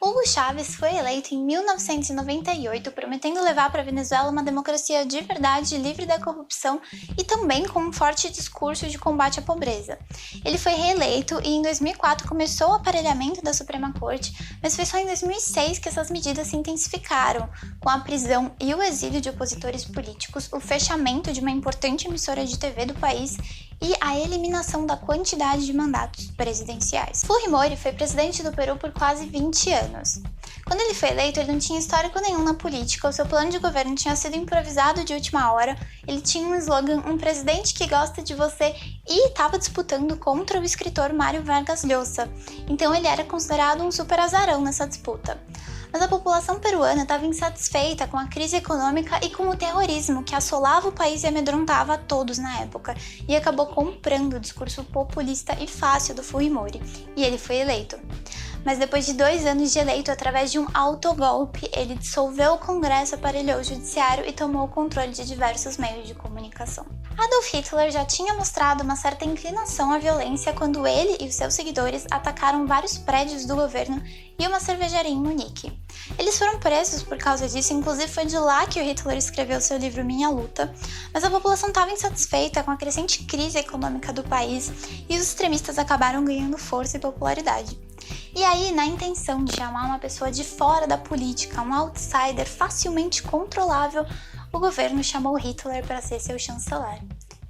Hugo Chávez foi eleito em 1998, prometendo levar para a Venezuela uma democracia de verdade, livre da corrupção e também com um forte discurso de combate à pobreza. Ele foi reeleito e em 2004 começou o aparelhamento da Suprema Corte, mas foi só em 2006 que essas medidas se intensificaram, com a prisão e o exílio de opositores políticos, o fechamento de uma importante emissora de TV do país e a eliminação da quantidade de mandatos presidenciais. Fujimori foi presidente do Peru por quase 20 anos. Quando ele foi eleito, ele não tinha histórico nenhum na política, o seu plano de governo tinha sido improvisado de última hora, ele tinha um slogan, um presidente que gosta de você, e estava disputando contra o escritor Mário Vargas Llosa, então ele era considerado um super azarão nessa disputa. Mas a população peruana estava insatisfeita com a crise econômica e com o terrorismo que assolava o país e amedrontava a todos na época, e acabou comprando o discurso populista e fácil do Fujimori, e ele foi eleito. Mas depois de 2 anos de eleito, através de um autogolpe, ele dissolveu o Congresso, aparelhou o judiciário e tomou o controle de diversos meios de comunicação. Adolf Hitler já tinha mostrado uma certa inclinação à violência quando ele e os seus seguidores atacaram vários prédios do governo e uma cervejaria em Munique. Eles foram presos por causa disso, inclusive foi de lá que o Hitler escreveu seu livro Minha Luta, mas a população estava insatisfeita com a crescente crise econômica do país e os extremistas acabaram ganhando força e popularidade. E aí, na intenção de chamar uma pessoa de fora da política, um outsider facilmente controlável, o governo chamou Hitler para ser seu chanceler.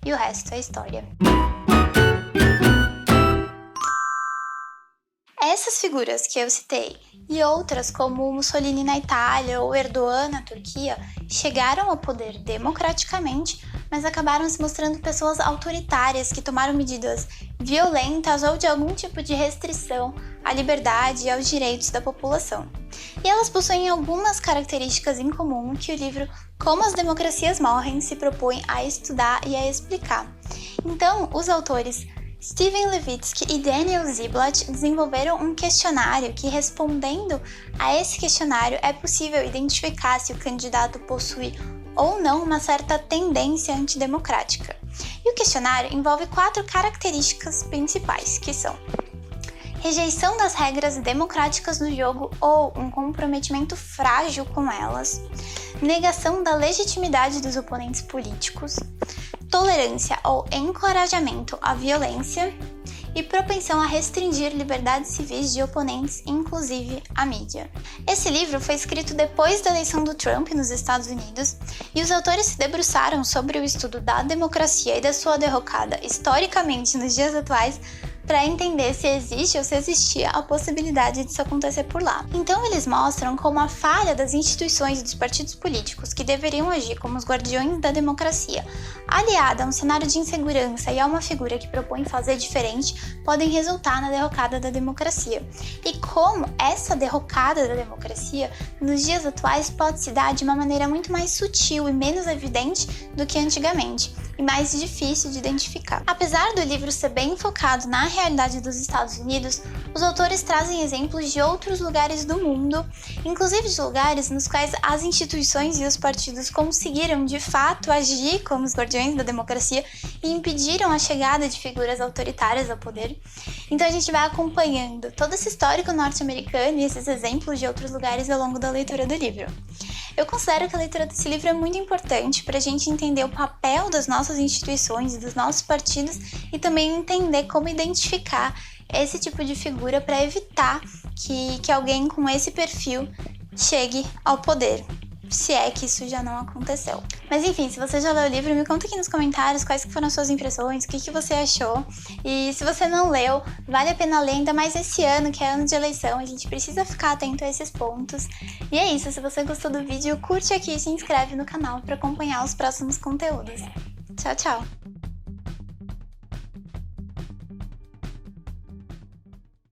E o resto é história. Essas figuras que eu citei e outras como Mussolini na Itália ou Erdogan na Turquia chegaram ao poder democraticamente, mas acabaram se mostrando pessoas autoritárias que tomaram medidas violentas ou de algum tipo de restrição à liberdade e aos direitos da população. E elas possuem algumas características em comum que o livro Como as Democracias Morrem se propõe a estudar e a explicar. Então, os autores Steven Levitsky e Daniel Ziblatt desenvolveram um questionário que, respondendo a esse questionário, é possível identificar se o candidato possui ou não uma certa tendência antidemocrática. E o questionário envolve 4 características principais, que são rejeição das regras democráticas do jogo ou um comprometimento frágil com elas, negação da legitimidade dos oponentes políticos, tolerância ou encorajamento à violência e propensão a restringir liberdades civis de oponentes, inclusive a mídia. Esse livro foi escrito depois da eleição do Trump nos Estados Unidos e os autores se debruçaram sobre o estudo da democracia e da sua derrocada historicamente nos dias atuais para entender se existe ou se existia a possibilidade disso acontecer por lá. Então eles mostram como a falha das instituições e dos partidos políticos, que deveriam agir como os guardiões da democracia, aliada a um cenário de insegurança e a uma figura que propõe fazer diferente, podem resultar na derrocada da democracia. E como essa derrocada da democracia, nos dias atuais, pode se dar de uma maneira muito mais sutil e menos evidente do que antigamente, e mais difícil de identificar. Apesar do livro ser bem focado na realidade dos Estados Unidos, os autores trazem exemplos de outros lugares do mundo, inclusive de lugares nos quais as instituições e os partidos conseguiram de fato agir como os guardiões da democracia e impediram a chegada de figuras autoritárias ao poder. Então a gente vai acompanhando todo esse histórico norte-americano e esses exemplos de outros lugares ao longo da leitura do livro. Eu considero que a leitura desse livro é muito importante para a gente entender o papel das nossas instituições e dos nossos partidos e também entender como identificar esse tipo de figura para evitar que alguém com esse perfil chegue ao poder, se é que isso já não aconteceu. Mas enfim, se você já leu o livro, me conta aqui nos comentários quais foram as suas impressões, o que você achou. E se você não leu, vale a pena ler, ainda mais esse ano, que é ano de eleição, a gente precisa ficar atento a esses pontos. E é isso, se você gostou do vídeo, curte aqui e se inscreve no canal para acompanhar os próximos conteúdos. Tchau, tchau!